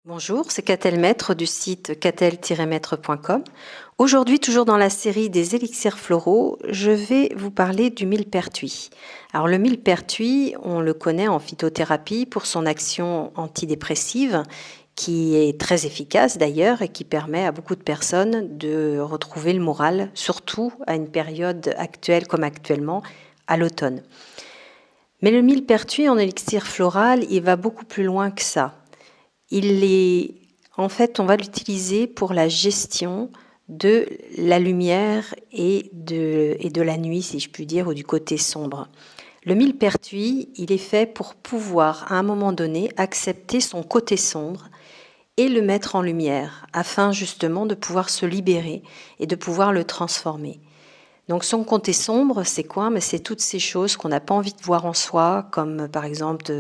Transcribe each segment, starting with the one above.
Bonjour, c'est Catel Maître du site catel-maître.com. Aujourd'hui, toujours dans la série des élixirs floraux, je vais vous parler du millepertuis. Alors le millepertuis, on le connaît en phytothérapie pour son action antidépressive, qui est très efficace d'ailleurs et qui permet à beaucoup de personnes de retrouver le moral, surtout à une période actuelle comme actuellement, à l'automne. Mais le millepertuis en élixir floral, il va beaucoup plus loin que ça. En fait, on va l'utiliser pour la gestion de la lumière et de la nuit, si je puis dire, ou du côté sombre. Le millepertuis, il est fait pour pouvoir, à un moment donné, accepter son côté sombre et le mettre en lumière, afin justement de pouvoir se libérer et de pouvoir le transformer. Donc son côté sombre, c'est quoi? Mais c'est toutes ces choses qu'on n'a pas envie de voir en soi, comme par exemple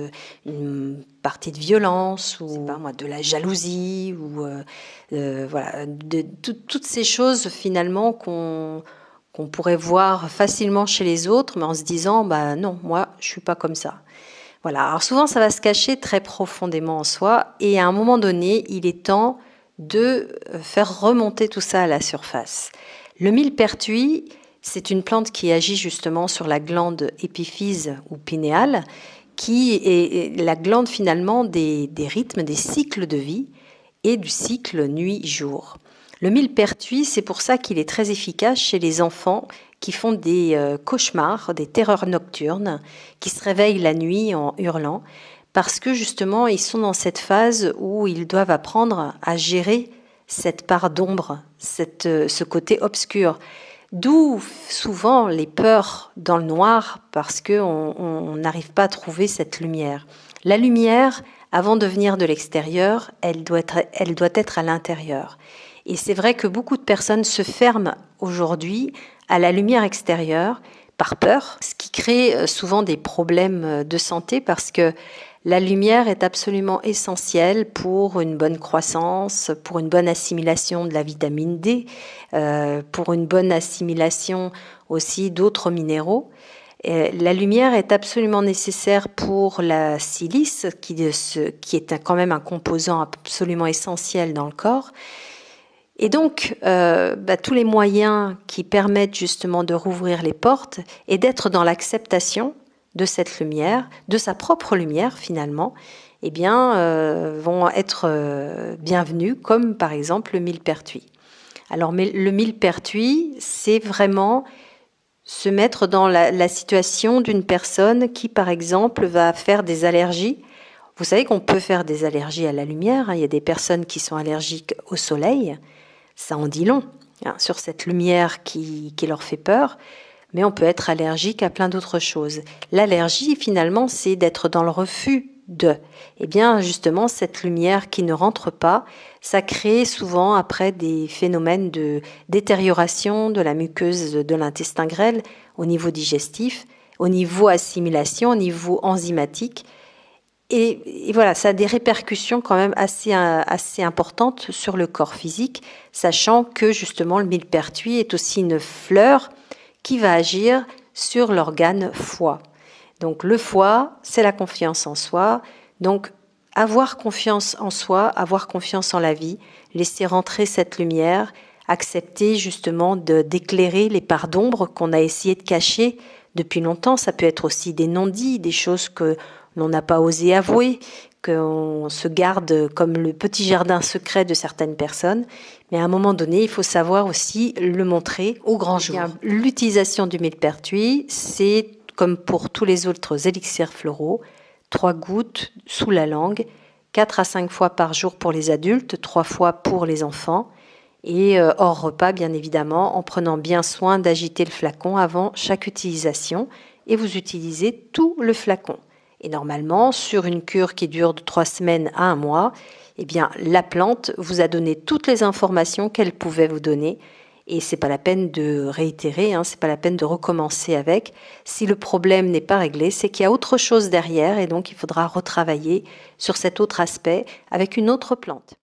une partie de violence ou de la jalousie ou voilà, toutes ces choses finalement qu'on pourrait voir facilement chez les autres, mais en se disant bah non, moi je suis pas comme ça. Voilà. Alors souvent ça va se cacher très profondément en soi, et à un moment donné, il est temps de faire remonter tout ça à la surface. Le millepertuis, c'est une plante qui agit justement sur la glande épiphyse ou pinéale, qui est la glande finalement des rythmes, des cycles de vie et du cycle nuit-jour. Le millepertuis, c'est pour ça qu'il est très efficace chez les enfants qui font des cauchemars, des terreurs nocturnes, qui se réveillent la nuit en hurlant, parce que justement ils sont dans cette phase où ils doivent apprendre à gérer cette part d'ombre, ce côté obscur. D'où souvent les peurs dans le noir, parce qu'on n'arrive pas à trouver cette lumière. La lumière, avant de venir de l'extérieur, elle doit être à l'intérieur. Et c'est vrai que beaucoup de personnes se ferment aujourd'hui à la lumière extérieure par peur, ce qui crée souvent des problèmes de santé, parce que la lumière est absolument essentielle pour une bonne croissance, pour une bonne assimilation de la vitamine D, pour une bonne assimilation aussi d'autres minéraux. La lumière est absolument nécessaire pour la silice, qui est quand même un composant absolument essentiel dans le corps. Et donc, tous les moyens qui permettent justement de rouvrir les portes et d'être dans l'acceptation de cette lumière, de sa propre lumière finalement, vont être bienvenus, comme par exemple le millepertuis. Alors le millepertuis, c'est vraiment se mettre dans la situation d'une personne qui, par exemple, va faire des allergies. Vous savez qu'on peut faire des allergies à la lumière, hein. Il y a des personnes qui sont allergiques au soleil. Ça en dit long, hein, sur cette lumière qui leur fait peur. Mais on peut être allergique à plein d'autres choses. L'allergie, finalement, c'est d'être dans le refus de. Eh bien, justement, cette lumière qui ne rentre pas, ça crée souvent après des phénomènes de détérioration de la muqueuse de l'intestin grêle au niveau digestif, au niveau assimilation, au niveau enzymatique. Et voilà, ça a des répercussions quand même assez importantes sur le corps physique, sachant que justement le millepertuis est aussi une fleur qui va agir sur l'organe foie. Donc le foie, c'est la confiance en soi. Donc avoir confiance en soi, avoir confiance en la vie, laisser rentrer cette lumière, accepter justement d'éclairer les parts d'ombre qu'on a essayé de cacher depuis longtemps. Ça peut être aussi des non-dits, des choses que l'on n'a pas osé avouer, qu'on se garde comme le petit jardin secret de certaines personnes. Mais à un moment donné, il faut savoir aussi le montrer au grand jour. L'utilisation du millepertuis, c'est comme pour tous les autres élixirs floraux, 3 gouttes sous la langue, 4 à 5 fois par jour pour les adultes, 3 fois pour les enfants, et hors repas bien évidemment, en prenant bien soin d'agiter le flacon avant chaque utilisation, et vous utilisez tout le flacon. Et normalement, sur une cure qui dure de 3 semaines à 1 mois, eh bien, la plante vous a donné toutes les informations qu'elle pouvait vous donner. Et c'est pas la peine de réitérer, hein, c'est pas la peine de recommencer avec. Si le problème n'est pas réglé, c'est qu'il y a autre chose derrière, et donc il faudra retravailler sur cet autre aspect avec une autre plante.